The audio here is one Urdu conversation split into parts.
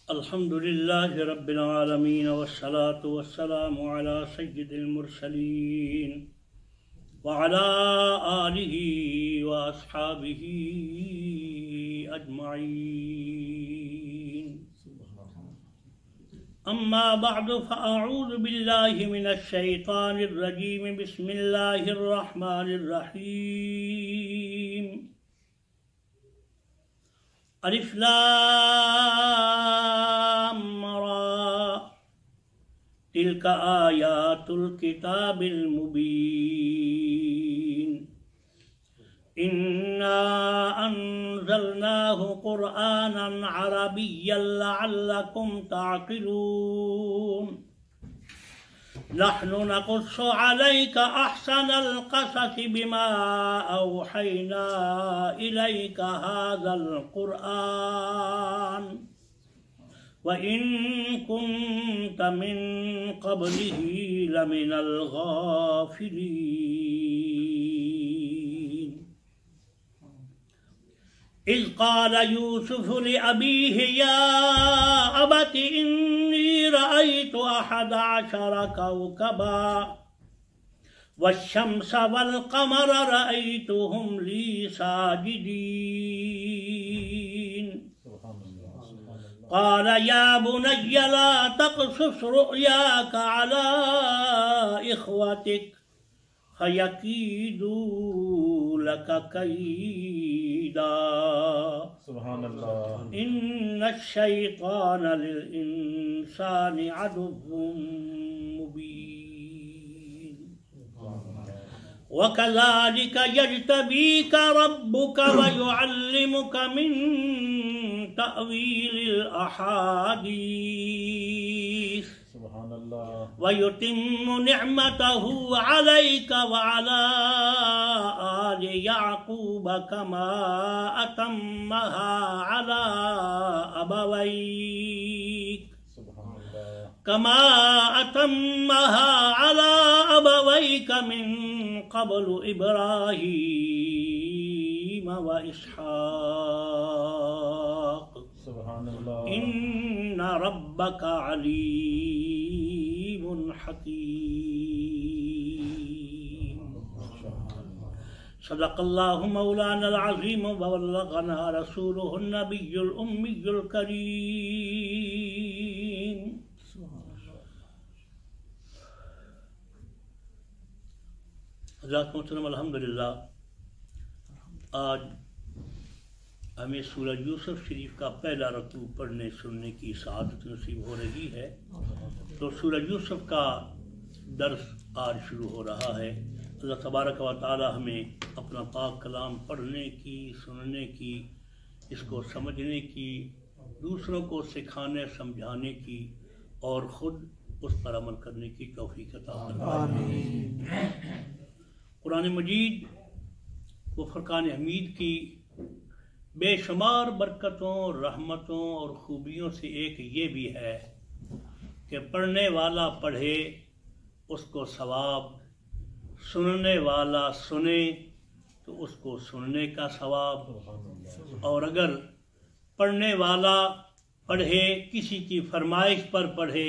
الحمد لله رب العالمين والصلاة والسلام على سيد المرسلين وعلى آله وأصحابه أجمعين. أما بعد فأعوذ بالله من الشيطان الرجيم. بسم الله الرحمن الرحيم. الف لام را تلك آيات الكتاب المبين. إنا أنزلناه قرآنا عربيا لعلكم تعقلون. نحن نقص عليك أحسن القصص بما أوحينا إليك هذا القرآن وإن كنت من قبله لمن الغافلين. إذ قال يوسف لأبيه يا أبت إني رأيت 11 كوكبا والشمس والقمر رأيتهم لي ساجدين. قال يا بني لا تقصص رؤياك على إخوتك فيكيدوا لك كيدا. سبحان الله. إن الشيطان للإنسان عدو مبين. وكذلك يجتبيك ربك ويعلمك من تأويل الأحاديث سبحان الله. ويتم نعمته عليك وعلى آل يعقوب كما أتمها على أبويك من قبل إبراهيم وإسحاق. سبحان الله. إن ربك عليم حكيم. صدق الله مولانا العظيم وبلغنا رسوله النبي الأمي الكريم. حضرات محترم، الحمدللہ آج ہمیں سورہ یوسف شریف کا پہلا رکوع پڑھنے سننے کی سعادت نصیب ہو رہی ہے. تو سورہ یوسف کا درس آج شروع ہو رہا ہے. اللہ تبارک و تعالی ہمیں اپنا پاک کلام پڑھنے کی، سننے کی، اس کو سمجھنے کی، دوسروں کو سکھانے سمجھانے کی اور خود اس پر عمل کرنے کی توفیق عطا فرمائے. قرآن مجید و فرقان حمید کی بے شمار برکتوں، رحمتوں اور خوبیوں سے ایک یہ بھی ہے کہ پڑھنے والا پڑھے اس کو ثواب، سننے والا سنے تو اس کو سننے کا ثواب، اور اگر پڑھنے والا پڑھے کسی کی فرمائش پر پڑھے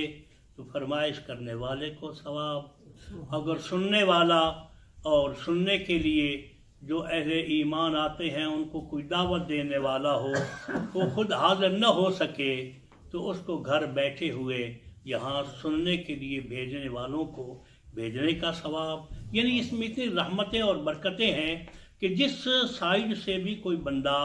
تو فرمائش کرنے والے کو ثواب. اگر سننے والا اور سننے کے لیے جو اہل ایمان آتے ہیں ان کو کوئی دعوت دینے والا ہو، وہ خود حاضر نہ ہو سکے تو اس کو گھر بیٹھے ہوئے یہاں سننے کے لیے بھیجنے والوں کو بھیجنے کا ثواب. یعنی اس میں اتنی رحمتیں اور برکتیں ہیں کہ جس سائڈ سے بھی کوئی بندہ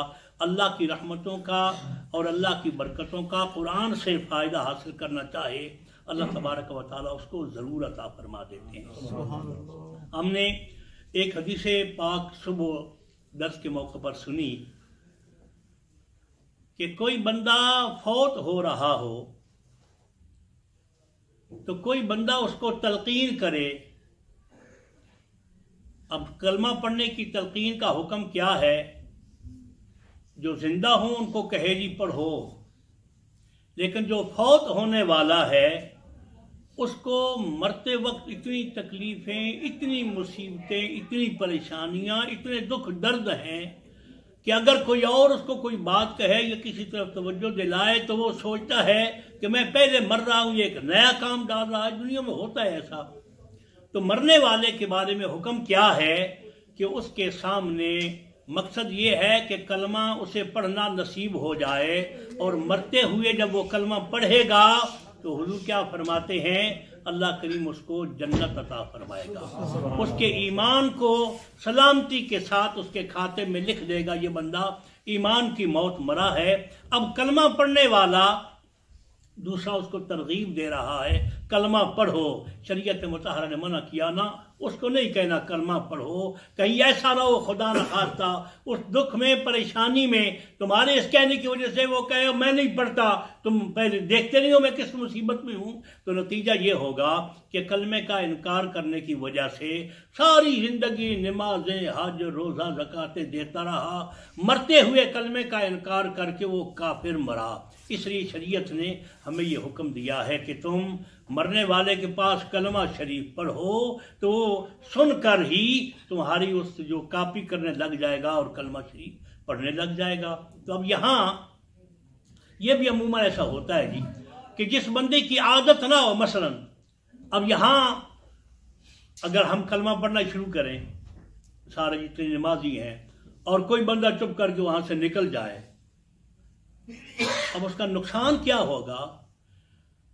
اللہ کی رحمتوں کا اور اللہ کی برکتوں کا قرآن سے فائدہ حاصل کرنا چاہے، اللہ تبارک و تعالیٰ اس کو ضرور عطا فرما دیتے ہیں. ہم نے ایک حدیث پاک صبح درس کے موقع پر سنی کہ کوئی بندہ فوت ہو رہا ہو تو کوئی بندہ اس کو تلقین کرے. اب کلمہ پڑھنے کی تلقین کا حکم کیا ہے؟ جو زندہ ہوں ان کو کہے جی پڑھو، لیکن جو فوت ہونے والا ہے اس کو مرتے وقت اتنی تکلیفیں، اتنی مصیبتیں، اتنی پریشانیاں، اتنے دکھ درد ہیں کہ اگر کوئی اور اس کو کوئی بات کہے یا کسی طرف توجہ دلائے تو وہ سوچتا ہے کہ میں پہلے مر رہا ہوں، یہ ایک نیا کام ڈال رہا ہے. دنیا میں ہوتا ہے ایسا. تو مرنے والے کے بارے میں حکم کیا ہے کہ اس کے سامنے مقصد یہ ہے کہ کلمہ اسے پڑھنا نصیب ہو جائے، اور مرتے ہوئے جب وہ کلمہ پڑھے گا تو حضور کیا فرماتے ہیں؟ اللہ کریم اس کو جنت عطا فرمائے گا. اس کے ایمان کو سلامتی کے ساتھ اس کے کھاتے میں لکھ دے گا، یہ بندہ ایمان کی موت مرا ہے. اب کلمہ پڑھنے والا دوسرا اس کو ترغیب دے رہا ہے کلمہ پڑھو. شریعت مطہرہ نے منع کیا نا، اس کو نہیں کہنا کلمہ پڑھو. کہیں ایسا نہ ہو خدا نہ خواستہ اس دکھ میں پریشانی میں تمہارے اس کہنے کی وجہ سے وہ کہے میں نہیں پڑھتا، تم پہلے دیکھتے نہیں ہو میں کس مصیبت میں ہوں. تو نتیجہ یہ ہوگا کہ کلمے کا انکار کرنے کی وجہ سے ساری زندگی نمازیں حج روزہ زکاتیں دیتا رہا، مرتے ہوئے کلمے کا انکار کر کے وہ کافر مرا. اس لیے شریعت نے ہمیں یہ حکم دیا ہے کہ تم مرنے والے کے پاس کلمہ شریف پڑھو تو وہ سن کر ہی تمہاری اس جو کاپی کرنے لگ جائے گا اور کلمہ شریف پڑھنے لگ جائے گا. تو اب یہاں یہ بھی عموماً ایسا ہوتا ہے جی کہ جس بندے کی عادت نہ ہو، مثلا اب یہاں اگر ہم کلمہ پڑھنا شروع کریں سارے جتنے نمازی ہیں اور کوئی بندہ چپ کر کے وہاں سے نکل جائے، اب اس کا نقصان کیا ہوگا؟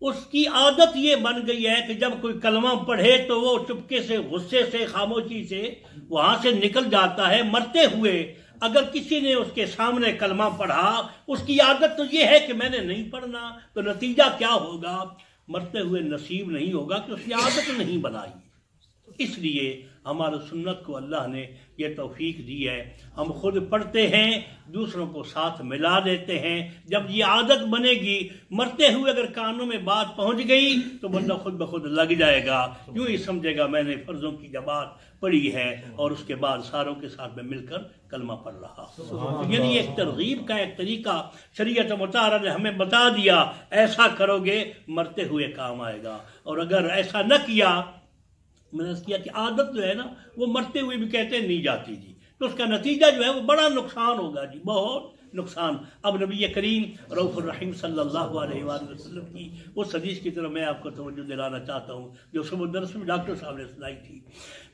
اس کی عادت یہ بن گئی ہے کہ جب کوئی کلمہ پڑھے تو وہ چپکے سے غصے سے خاموشی سے وہاں سے نکل جاتا ہے. مرتے ہوئے اگر کسی نے اس کے سامنے کلمہ پڑھا، اس کی عادت تو یہ ہے کہ میں نے نہیں پڑھنا، تو نتیجہ کیا ہوگا؟ مرتے ہوئے نصیب نہیں ہوگا کہ اس کی عادت نہیں بنائی. اس لیے ہمارے سنت کو اللہ نے یہ توفیق دی ہے، ہم خود پڑھتے ہیں، دوسروں کو ساتھ ملا دیتے ہیں. جب یہ عادت بنے گی، مرتے ہوئے اگر کانوں میں بات پہنچ گئی تو بندہ خود بخود لگ جائے گا، یوں ہی سمجھے گا میں نے فرضوں کی جماعت پڑھی ہے اور اس کے بعد ساروں کے ساتھ میں مل کر کلمہ پڑھ رہا. یعنی ایک ترغیب کا ایک طریقہ شریعت مطہرہ نے ہمیں بتا دیا، ایسا کرو گے مرتے ہوئے کام آئے گا. اور اگر ایسا نہ کیا، میں نے کیا کہ عادت جو ہے نا وہ مرتے ہوئے بھی کہتے نہیں جاتی جی، تو اس کا نتیجہ جو ہے وہ بڑا نقصان ہوگا جی، بہت نقصان. اب نبی کریم رؤوف الرحیم صلی اللہ علیہ وآلہ وسلم کی اس حدیث کی طرف میں آپ کو توجہ دلانا چاہتا ہوں جو صبح درس میں ڈاکٹر صاحب نے سنائی تھی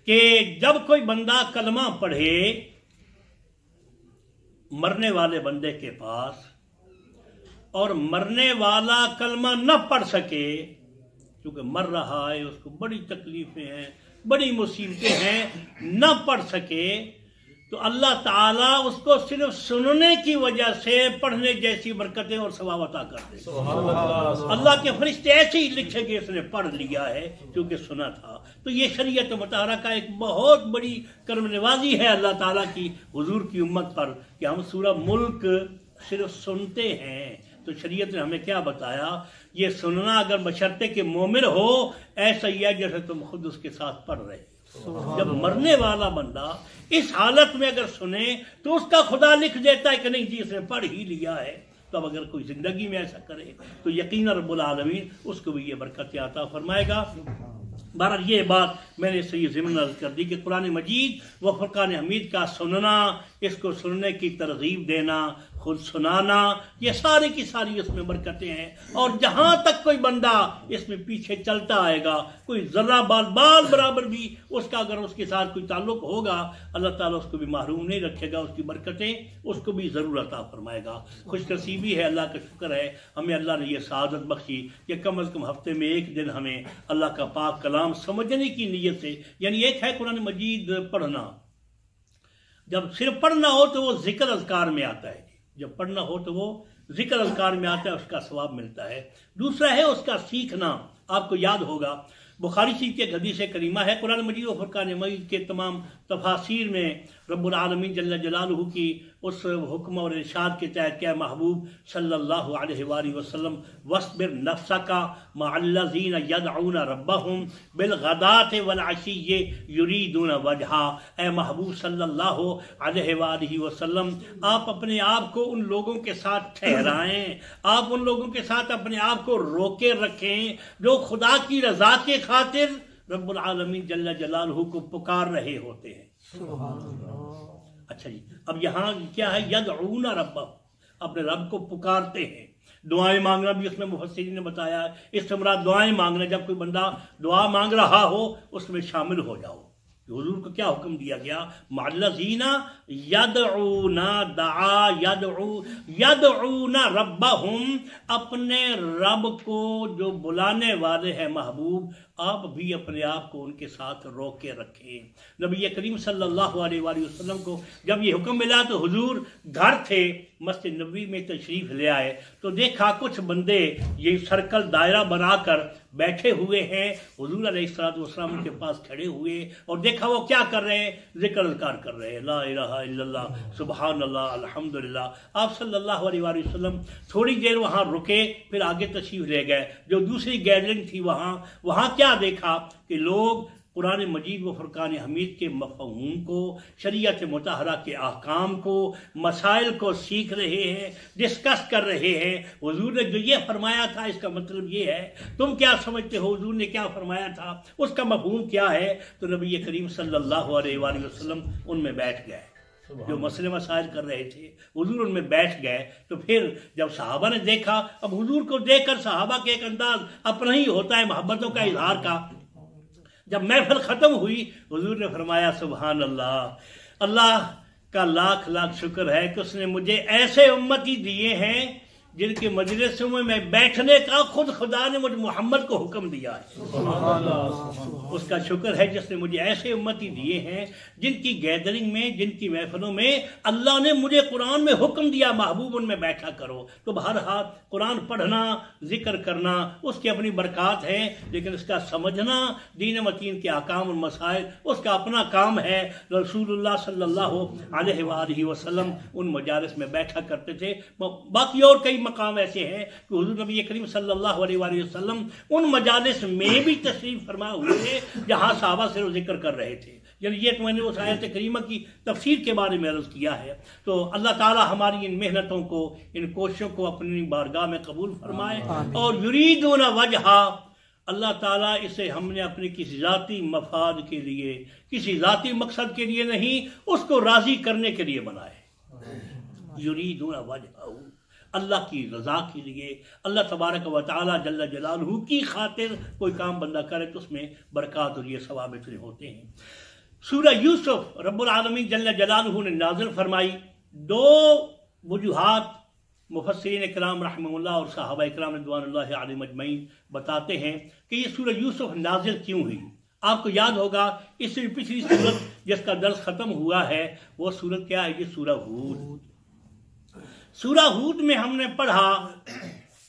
کہ جب کوئی بندہ کلمہ پڑھے مرنے والے بندے کے پاس اور مرنے والا کلمہ نہ پڑھ سکے، کیونکہ مر رہا ہے، اس کو بڑی تکلیفیں ہیں، بڑی مصیبتیں ہیں، نہ پڑھ سکے، تو اللہ تعالیٰ اس کو صرف سننے کی وجہ سے پڑھنے جیسی برکتیں اور ثواب عطا کر دے. اللہ کے فرشتے ایسے ہی لکھیں گے اس نے پڑھ لیا ہے کیونکہ سنا تھا. تو یہ شریعت مطہرہ کا ایک بہت بڑی کرم نوازی ہے اللہ تعالیٰ کی حضور کی امت پر کہ ہم سورہ ملک صرف سنتے ہیں. تو شریعت نے ہمیں کیا بتایا؟ یہ سننا اگر بشرطے کہ مومن ہو ایسا ہی ہے جیسے تم خود اس کے ساتھ پڑھ رہے. جب مرنے والا بندہ اس حالت میں اگر سنے تو اس کا خدا لکھ دیتا ہے کہ نہیں جی اس نے پڑھ ہی لیا ہے. تو اب اگر کوئی زندگی میں ایسا کرے تو یقینا رب العالمین اس کو بھی یہ برکت عطا فرمائے گا. بہرحال یہ بات میں نے اس سے یہ ضمن عرض کر دی کہ قرآن مجید و فرقان حمید کا سننا، اس کو سننے کی ترغیب دینا، خود سنانا، یہ ساری کی ساری اس میں برکتیں ہیں. اور جہاں تک کوئی بندہ اس میں پیچھے چلتا آئے گا، کوئی ذرہ بال برابر بھی اس کا اگر اس کے ساتھ کوئی تعلق ہوگا، اللہ تعالیٰ اس کو بھی محروم نہیں رکھے گا، اس کی برکتیں اس کو بھی ضرور عطا فرمائے گا. خوش نصیبی ہے، اللہ کا شکر ہے ہمیں اللہ نے یہ سعادت بخشی کہ کم از کم ہفتے میں ایک دن ہمیں اللہ کا پاک کلام سمجھنے کی نیت سے، یعنی ایک ہے قرآن مجید پڑھنا، جب صرف پڑھنا ہو تو وہ ذکر اذکار میں آتا ہے، جب پڑھنا ہو تو وہ ذکر اذکار میں آتا ہے، اس کا ثواب ملتا ہے. دوسرا ہے اس کا سیکھنا. آپ کو یاد ہوگا بخاری شریف کی ایک حدیث کریمہ ہے، قرآن مجید و فرقان مجید کے تمام تفاسیر میں رب العالمین جل جلالہ کی اس حکم اور ارشاد کے تحت کہ محبوب صلی اللہ علیہ وآلہ وسلم وَاصْبِرْ نَفْسَكَ مَعَ الَّذِينَ يَدْعُونَ رَبَّهُمْ بِالْغَدَاةِ وَالْعَشِيِّ يُرِيدُونَ وَجْهَهُ. اے محبوب صلی اللہ علیہ وآلہ وسلم آپ اپنے آپ کو ان لوگوں کے ساتھ ٹھہرائیں، آپ ان لوگوں کے ساتھ اپنے آپ کو روکے رکھیں جو خدا کی رضا کے خاطر رب العالمین جل جلالہ کو پکار رہے ہوتے ہیں. اچھا جی، اب یہاں کیا ہے؟ یدعون ربہ، اپنے رب کو پکارتے ہیں. دعائیں مانگنا بھی اس میں مفسرین نے بتایا ہے. اس سے مراد دعائیں مانگنا، جب کوئی بندہ دعا مانگ رہا ہو اس میں شامل ہو جاؤ. حضور کو کیا حکم دیا گیا؟ معلزین یدعون، دعا یدعون ربہم، اپنے رب کو جو بلانے والے ہیں محبوب، آپ بھی اپنے آپ کو ان کے ساتھ روک کے رکھیں. نبی کریم صلی اللہ علیہ وآلہ وسلم کو جب یہ حکم ملا تو حضور گھر تھے، مسجد نبوی میں تشریف لے آئے تو دیکھا کچھ بندے یہ سرکل دائرہ بنا کر بیٹھے ہوئے ہیں. حضور علیہ السلام ان کے پاس کھڑے ہوئے اور دیکھا وہ کیا کر رہے ہیں؟ ذکر اذکار کر رہے ہیں، لا الہ الا اللہ، سبحان اللہ، الحمدللہ. آپ صلی اللہ علیہ وآلہ وسلم تھوڑی دیر وہاں رکے، پھر آگے تشریف لے گئے. جو دوسری گیدرنگ تھی وہاں کیا دیکھا کہ لوگ قرآن مجید و فرقان حمید کے مفہوم کو، شریعت مطہرہ کے احکام کو، مسائل کو سیکھ رہے ہیں، ڈسکس کر رہے ہیں. حضور نے جو یہ فرمایا تھا اس کا مطلب یہ ہے، تم کیا سمجھتے ہو حضور نے کیا فرمایا تھا، اس کا مفہوم کیا ہے؟ تو نبی کریم صلی اللہ علیہ وآلہ وسلم ان میں بیٹھ گئے. جو مسئلے مسائل کر رہے تھے حضور ان میں بیٹھ گئے. تو پھر جب صحابہ نے دیکھا، اب حضور کو دیکھ کر صحابہ کے ایک انداز اپنا ہی ہوتا ہے محبتوں کا اظہار کا. جب محفل ختم ہوئی حضور نے فرمایا سبحان اللہ، اللہ کا لاکھ لاکھ شکر ہے کہ اس نے مجھے ایسے امتی دیے ہیں جن کے مجلسوں میں بیٹھنے کا خود خدا نے مجھے محمد کو حکم دیا ہے. اس کا شکر ہے جس نے مجھے ایسے امتی دیے ہیں جن کی گیدرنگ میں، جن کی محفلوں میں اللہ نے مجھے قرآن میں حکم دیا محبوب ان میں بیٹھا کرو. تو بہرحال قرآن پڑھنا، ذکر کرنا اس کی اپنی برکات ہیں، لیکن اس کا سمجھنا، دین متین کے احکام اور مسائل اس کا اپنا کام ہے. رسول اللہ صلی اللہ علیہ وآلہ وسلم ان مجالس میں بیٹھا کرتے تھے. باقی اور کئی مقام ایسے ہیں کہ حضور نبی کریم صلی اللہ علیہ وآلہ وسلم ان مجالس میں بھی تشریف فرما ہوئے تھے جہاں صحابہ سے وہ ذکر کر رہے تھے. یعنی یہ تو میں نے اس آیت کریمہ کی تفسیر کے بارے میں عرض کیا ہے. تو اللہ تعالی ہماری ان محنتوں کو، ان کوششوں کو اپنی بارگاہ میں قبول فرمائے. اور یریدون وجہا، اللہ تعالیٰ اسے ہم نے اپنے کسی ذاتی مفاد کے لیے، کسی ذاتی مقصد کے لیے نہیں، اس کو راضی کرنے کے لیے بنائے. یریدون وجہا، اللہ کی رضا کے لیے، اللہ تبارک و تعالی جل جلالہ کی خاطر کوئی کام بندہ کرے تو اس میں برکات اور یہ ثواب اتنے ہوتے ہیں. سورہ یوسف رب العالمین جل جلالہ نے نازل فرمائی. دو وجوہات مفسرین اکرام رحمہ اللہ اور صحابہ اکرام رضوان اللہ علیہم اجمعین بتاتے ہیں کہ یہ سورہ یوسف نازل کیوں ہوئی. آپ کو یاد ہوگا اس سے پچھلی سورت جس کا درس ختم ہوا ہے وہ سورت کیا ہے؟ یہ سورہ ہود. سورہ ہود میں ہم نے پڑھا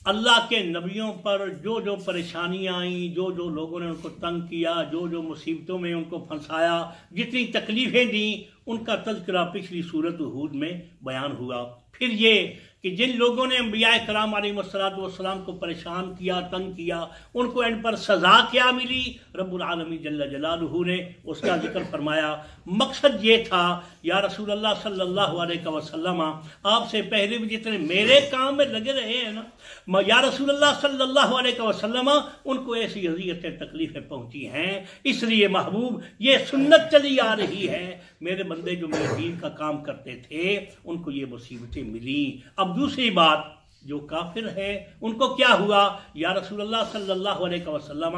اللہ کے نبیوں پر جو جو پریشانیاں آئیں، جو جو لوگوں نے ان کو تنگ کیا، جو جو مصیبتوں میں ان کو پھنسایا، جتنی تکلیفیں دیں، ان کا تذکرہ پچھلی سورۃ ہود میں بیان ہوا. پھر یہ کہ جن لوگوں نے انبیاء کرام علیہ السلام کو پریشان کیا، تنگ کیا، ان کو ان پر سزا کیا ملی، رب العالمین جل جلالہ نے اس کا ذکر فرمایا. مقصد یہ تھا یا رسول اللہ صلی اللہ علیہ وسلم، آپ سے پہلے بھی جتنے میرے کام میں لگے رہے ہیں نا، یا رسول اللہ صلی اللہ علیہ وسلم، ان کو ایسی اذیتیں تکلیفیں پہنچی ہیں، اس لیے محبوب یہ سنت چلی آ رہی ہے، میرے بندے جو میرے دین کا کام کرتے تھے ان کو یہ مصیبتیں ملیں. اب دوسری بات، جو کافر ہے ان کو کیا ہوا؟ یا رسول اللہ صلی اللہ علیہ وسلم،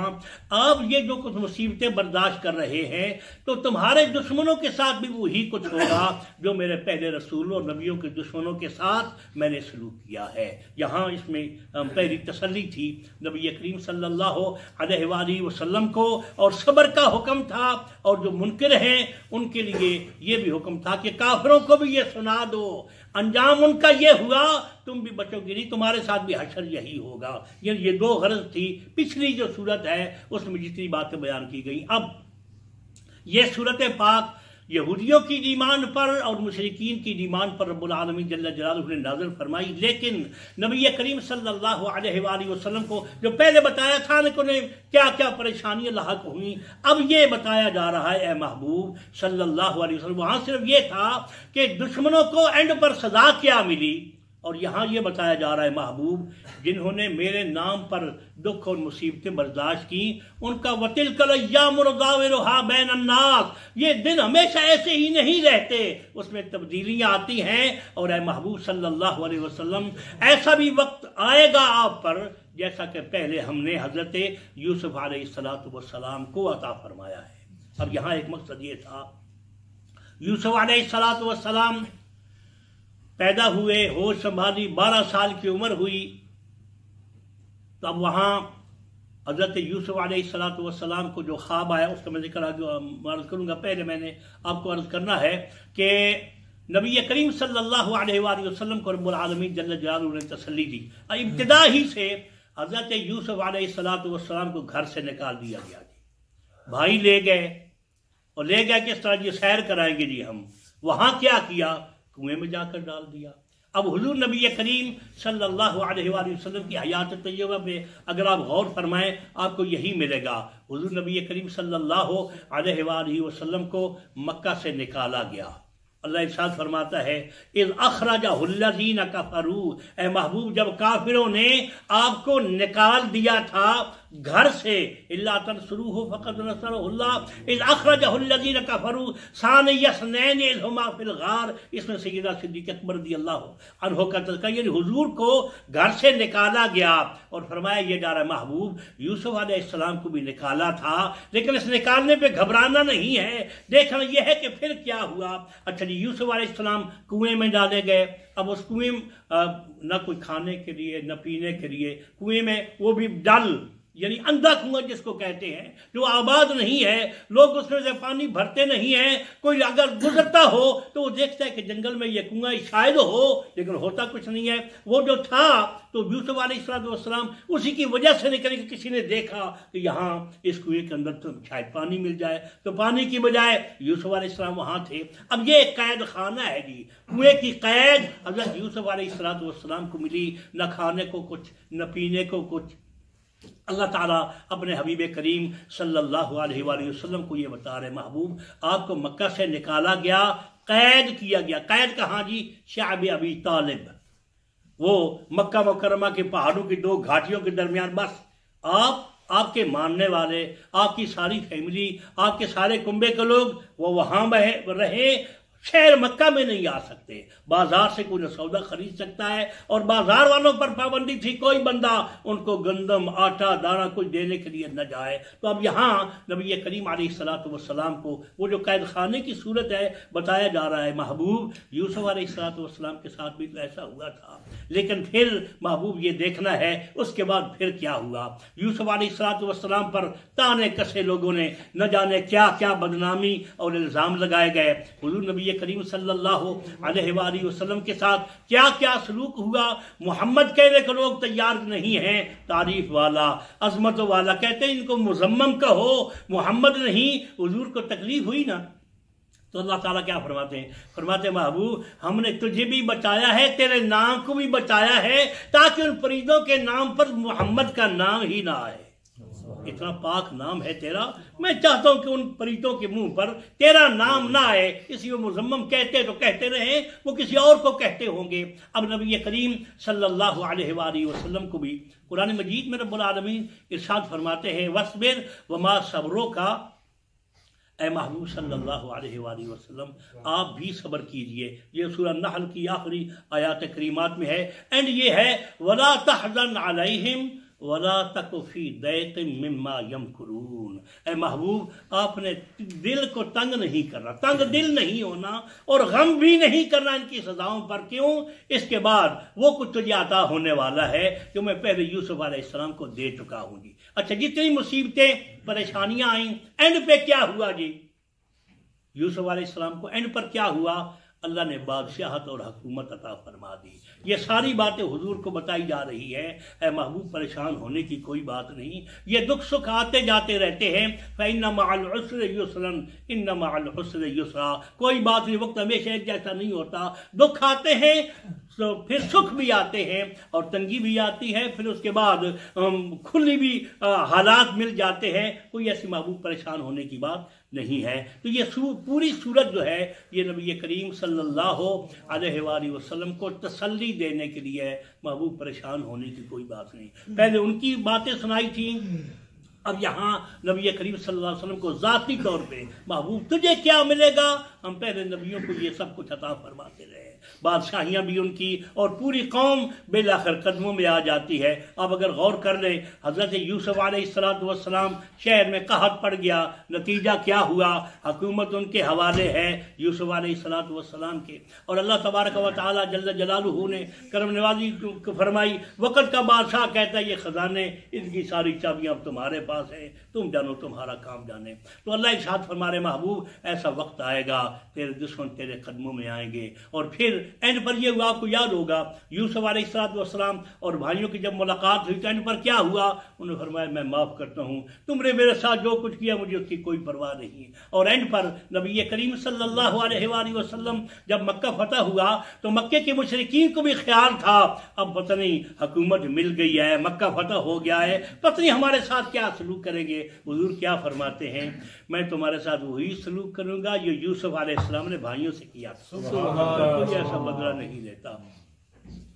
آپ یہ جو کچھ مصیبتیں برداشت کر رہے ہیں تو تمہارے دشمنوں کے ساتھ بھی وہی کچھ ہوگا جو میرے پہلے رسولوں اور نبیوں کے دشمنوں کے ساتھ میں نے سلوک کیا ہے. یہاں اس میں پہلی تسلی تھی نبی کریم صلی اللہ علیہ وآلہ وسلم کو، اور صبر کا حکم تھا، اور جو منکر ہیں ان کے لیے یہ بھی حکم تھا کہ کافروں کو بھی یہ سنا دو، انجام ان کا یہ ہوا، تم بھی بچو گے نہیں، تمہارے ساتھ بھی حشر یہی ہوگا. یہ دو غرض تھی. پچھلی جو صورت ہے اس میں جتنی باتیں بیان کی گئی، اب یہ صورت پاک یہودیوں کی ڈیمانڈ پر اور مشرکین کی ڈیمانڈ پر رب العالمین جل جلالہ نے نازل فرمائی. لیکن نبی کریم صلی اللہ علیہ وآلہ وسلم کو جو پہلے بتایا تھا کہ انہیں کیا کیا پریشانیاں لاحق ہوئیں، اب یہ بتایا جا رہا ہے اے محبوب صلی اللہ علیہ وسلم. وہاں صرف یہ تھا کہ دشمنوں کو اینڈ پر سزا کیا ملی، اور یہاں یہ بتایا جا رہا ہے محبوب جنہوں نے میرے نام پر دکھ اور مصیبتیں برداشت کی ان کا وَتِلْكَ الْأَيَّامُ نُدَاوِلُهَا بَيْنَ النَّاسِ، یہ دن ہمیشہ ایسے ہی نہیں رہتے، اس میں تبدیلیاں آتی ہیں، اور اے محبوب صلی اللہ علیہ وسلم ایسا بھی وقت آئے گا آپ پر جیسا کہ پہلے ہم نے حضرت یوسف علیہ السلام کو عطا فرمایا ہے۔ اب یہاں ایک مقصد یہ تھا، یوسف علیہ السلام پیدا ہوئے، ہوش سنبھالی، 12 سال کی عمر ہوئی، تو اب وہاں حضرت یوسف علیہ السلام کو جو خواب آیا اس کا میں ذکر آگے عرض کروں گا۔ پہلے میں نے آپ کو عرض کرنا ہے کہ نبی کریم صلی اللہ علیہ وآلہ وسلم کو رب العالمین جل جلالہ نے تسلی دی، ابتدا ہی سے حضرت یوسف علیہ السلام کو گھر سے نکال دیا گیا جی، بھائی لے گئے اور لے گئے کس طرح جی سیر کرائیں گے جی ہم، وہاں کیا کیا، کنویں میں جا کر ڈال دیا۔ اب حضور نبی کریم صلی اللہ علیہ وآلہ وسلم کی حیات طیبہ میں اگر آپ غور فرمائیں آپ کو یہی ملے گا، حضور نبی کریم صلی اللہ علیہ وآلہ وسلم کو مکہ سے نکالا گیا۔ اللہ ارشاد فرماتا ہے اذ اخرجہ الذین کفروا، اے محبوب جب کافروں نے آپ کو نکال دیا تھا گھر سے، الا تنصروہ فقد نصرہ اللہ، اذ اخرجہ الذین کفروا ثانی اثنین اذ ہما فی الغار، اس میں سیدہ صدیق اکبر رضی اللہ عنہ کا تذکرہ، یعنی حضور کو گھر سے نکالا گیا اور فرمایا یہ جا رہا محبوب یوسف علیہ السلام کو بھی نکالا تھا، لیکن اس نکالنے پہ گھبرانا نہیں ہے، دیکھنا یہ ہے کہ پھر کیا ہوا۔ اچھا جی، یوسف علیہ السلام کنویں میں ڈالے گئے، اب اس کنویں نہ کوئی کھانے کے لیے نہ پینے کے لیے، کنویں میں وہ بھی ڈل یعنی اندھا کنواں جس کو کہتے ہیں، جو آباد نہیں ہے، لوگ اس میں سے پانی بھرتے نہیں ہیں، کوئی اگر گزرتا ہو تو وہ دیکھتا ہے کہ جنگل میں یہ کنواں شاید ہو لیکن ہوتا کچھ نہیں ہے، وہ جو تھا تو یوسف علیہ السلام اسی کی وجہ سے نکلے کہ کسی نے دیکھا کہ یہاں اس کنویں کے اندر تو شاید پانی مل جائے، تو پانی کی بجائے یوسف علیہ السلام وہاں تھے۔ اب یہ ایک قید خانہ ہے جی، کنویں کی قید حضرت یوسف علیہ السلام کو ملی، نہ کھانے کو کچھ نہ پینے کو کچھ۔ اللہ تعالیٰ اپنے حبیب کریم صلی اللہ علیہ وآلہ وسلم کو یہ بتا رہے محبوب آپ کو مکہ سے نکالا گیا، قید کیا گیا۔ قید کہاں جی؟ شعب ابی طالب، وہ مکہ مکرمہ کے پہاڑوں کی 2 گھاٹیوں کے درمیان، بس آپ کے ماننے والے، آپ کی ساری فیملی، آپ کے سارے کنبے کے لوگ وہ وہاں رہے، شہر مکہ میں نہیں آ سکتے، بازار سے کوئی نہ سودا خرید سکتا ہے، اور بازار والوں پر پابندی تھی کوئی بندہ ان کو گندم آٹا دانہ کچھ دینے کے لیے نہ جائے۔ تو اب یہاں نبی کریم علیہ السلام کو وہ جو قید خانے کی صورت ہے بتایا جا رہا ہے محبوب یوسف علیہ السلام کے ساتھ بھی تو ایسا ہوا تھا، لیکن پھر محبوب یہ دیکھنا ہے اس کے بعد پھر کیا ہوا۔ یوسف علیہ السلام پر تانے کسے لوگوں نے، نہ جانے کیا کیا بدنامی اور الزام لگائے گئے، حضور نبی کریم صلی اللہ علیہ وآلہ وسلم کے ساتھ کیا کیا سلوک ہوا۔ محمد کہنے کے لوگ تیار نہیں ہیں، تعریف والا عظمت والا کہتے ہیں ان کو مذمم کہو، محمد نہیں، حضور کو تکلیف ہوئی نا، تو اللہ تعالیٰ کیا فرماتے ہیں؟ فرماتے ہیں محبوب ہم نے تجھے بھی بچایا ہے، تیرے نام کو بھی بچایا ہے، تاکہ ان پریدوں کے نام پر محمد کا نام ہی نہ آئے۔ اتنا پاک نام ہے تیرا، میں چاہتا ہوں کہ ان پریتوں کے منہ پر تیرا نام نہ آئے، اسی وہ مذمم کہتے تو کہتے رہیں، وہ کسی اور کو کہتے ہوں گے۔ اب نبی کریم صلی اللہ علیہ وآلہ وسلم کو بھی قرآن مجید میں رب العالمین ارشاد فرماتے ہیں وَاصْبِرْ وَمَا صَبْرُكَ، اے محبوب صلی اللہ علیہ وآلہ وسلم آپ بھی صبر کیجئے۔ یہ سورہ نحل کی آخری آیات کریمات میں ہے، اینڈ یہ ہے وَلَا تَحْزَنْ عَلَيْهِمْ وَلَا تَكُ فِي ضَيْقٍ مِّمَّا يَمْكُرُونَ، اے محبوب آپ نے دل کو تنگ نہیں کرنا، تنگ دل نہیں ہونا، اور غم بھی نہیں کرنا ان کی سزاؤں پر۔ کیوں؟ اس کے بعد وہ کچھ تجھے عطا ہونے والا ہے جو میں پہلے یوسف علیہ السلام کو دے چکا ہوں جی۔ اچھا جتنی مصیبتیں پریشانیاں آئیں، اینڈ پہ کیا ہوا جی؟ یوسف علیہ السلام کو اینڈ پر کیا ہوا؟ اللہ نے بادشاہت اور حکومت عطا فرما دی۔ یہ ساری باتیں حضور کو بتائی جا رہی ہے، اے محبوب پریشان ہونے کی کوئی بات نہیں، یہ دکھ سکھ آتے جاتے رہتے ہیں، فَإِنَّ مَعَ الْعُسْرِ يُسْرًا إِنَّ مَعَ الْعُسْرِ يُسْرًا، کوئی بات نہیں، وقت ہمیشہ ایک جیسا نہیں ہوتا، دکھ آتے ہیں تو پھر سکھ بھی آتے ہیں اور تنگی بھی آتی ہے، پھر اس کے بعد کھلی بھی حالات مل جاتے ہیں، کوئی ایسی محبوب پریشان ہونے کی بات نہیں ہے۔ تو یہ پوری صورت جو ہے یہ نبی کریم صلی اللہ علیہ وآلہ وسلم کو تسلی دینے کے لیے ہے، محبوب پریشان ہونے کی کوئی بات نہیں۔ پہلے ان کی باتیں سنائی تھیں، اب یہاں نبی کریم صلی اللہ علیہ وسلم کو ذاتی طور پہ محبوب تجھے کیا ملے گا، ہم پہلے نبیوں کو یہ سب کچھ عطا فرماتے رہے، بادشاہیاں بھی ان کی، اور پوری قوم بالآخر قدموں میں آ جاتی ہے۔ اب اگر غور کر لیں، حضرت یوسف علیہ السلام شہر میں قحط پڑ گیا، نتیجہ کیا ہوا؟ حکومت ان کے حوالے ہے، یوسف علیہ السلام کے، اور اللہ تبارک و تعالی جل جلالہ نے کرم نوازی فرمائی۔ وقت کا بادشاہ کہتا ہے یہ خزانے، ان کی ساری چابیاں اب تمہارے پاس ہیں، تم جانو تمہارا کام جانے۔ تو اللہ ارشاد فرما رہے محبوب ایسا وقت آئے گا تیرے دشمن تیرے قدموں میں آئیں گے، اور پھر اینڈ پر یہ ہوا، آپ کو یاد ہوگا یوسف علیہ السلام اور بھائیوں کی جب ملاقات ہوئی تو اینڈ پر کیا ہوا؟ انہوں نے فرمایا میں معاف کرتا ہوں، تم نے میرے ساتھ جو کچھ کیا مجھے اس کی کوئی پرواہ نہیں۔ اور اینڈ پر نبی کریم صلی اللہ علیہ وآلہ وسلم جب مکہ فتح ہوا تو مکے کے مشرکین کو بھی خیال تھا اب پتہ نہیں حکومت مل گئی ہے، مکہ فتح ہو گیا ہے، پتہ نہیں ہمارے ساتھ کیا سلوک کریں گے۔ حضور کیا فرماتے ہیں؟ میں تمہارے ساتھ وہی سلوک کروں گا جو یوسف علیہ السلام نے بھائیوں سے کیا، کوئی ایسا بدلہ نہیں لیتا۔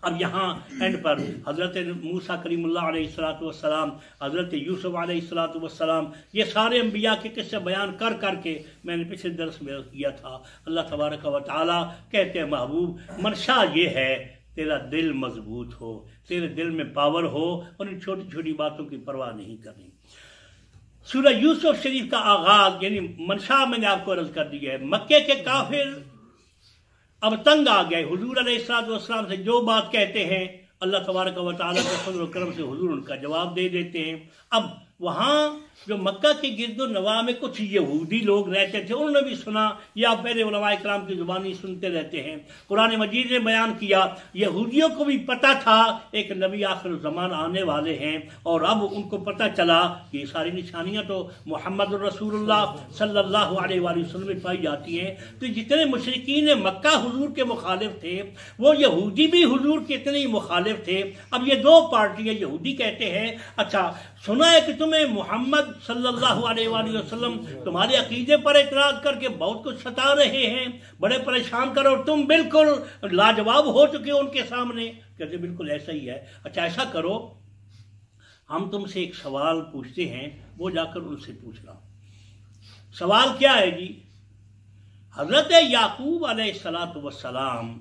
اب یہاں اینڈ پر حضرت موسیٰ کریم اللہ علیہ السلام، حضرت یوسف علیہ السلام، یہ سارے انبیاء کے قصے بیان کر کر کے میں نے پچھلے درس میں کیا تھا۔ اللہ تبارک و تعالیٰ کہتے ہیں محبوب منشا یہ ہے تیرا دل مضبوط ہو، تیرے دل میں پاور ہو، اور ان چھوٹی چھوٹی باتوں کی پرواہ نہیں کرنی۔ سورہ یوسف شریف کا آغاز یعنی منشا میں نے آپ کو عرض کر دی ہے، مکے کے کافر اب تنگ آ گئے، حضور علیہ السلام سے جو بات کہتے ہیں اللہ تبارک و تعالیٰ کے فضل و کرم سے حضور ان کا جواب دے دیتے ہیں۔ اب وہاں جو مکہ کے گرد و نواح میں کچھ یہودی لوگ رہتے تھے، انہوں نے بھی سنا، یا پہلے علماء کرام کی زبانی سنتے رہتے ہیں۔ قرآن مجید نے بیان کیا یہودیوں کو بھی پتہ تھا ایک نبی آخر زمان آنے والے ہیں، اور اب ان کو پتہ چلا کہ یہ ساری نشانیاں تو محمد الرسول اللہ صلی اللہ علیہ وآلہ وسلم میں پائی جاتی ہیں۔ تو جتنے مشرکین مکہ حضور کے مخالف تھے، وہ یہودی بھی حضور کے اتنے ہی مخالف تھے۔ اب یہ دو پارٹیاں، یہودی کہتے ہیں اچھا سنا ہے کہ تمہیں محمد صلی اللہ علیہ وآلہ وسلم تمہارے عقیدے پر اعتراض کر کے بہت کچھ ستا رہے ہیں، بڑے پریشان کرو، تم بالکل لاجواب ہو چکے ان کے سامنے۔ کہتے بالکل ایسا ہی ہے۔ اچھا ایسا کرو ہم تم سے ایک سوال پوچھتے ہیں، وہ جا کر ان سے پوچھنا۔ سوال کیا ہے جی؟ حضرت یعقوب علیہ السلام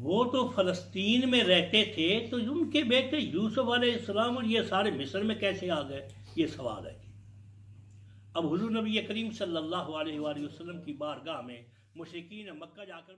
وہ تو فلسطین میں رہتے تھے، تو ان کے بیٹے یوسف علیہ السلام اور یہ سارے مصر میں کیسے آ گئے؟ یہ سوال ہے۔ اب حضور نبی کریم صلی اللہ علیہ وآلہ وسلم کی بارگاہ میں مشرکین مکہ جا کر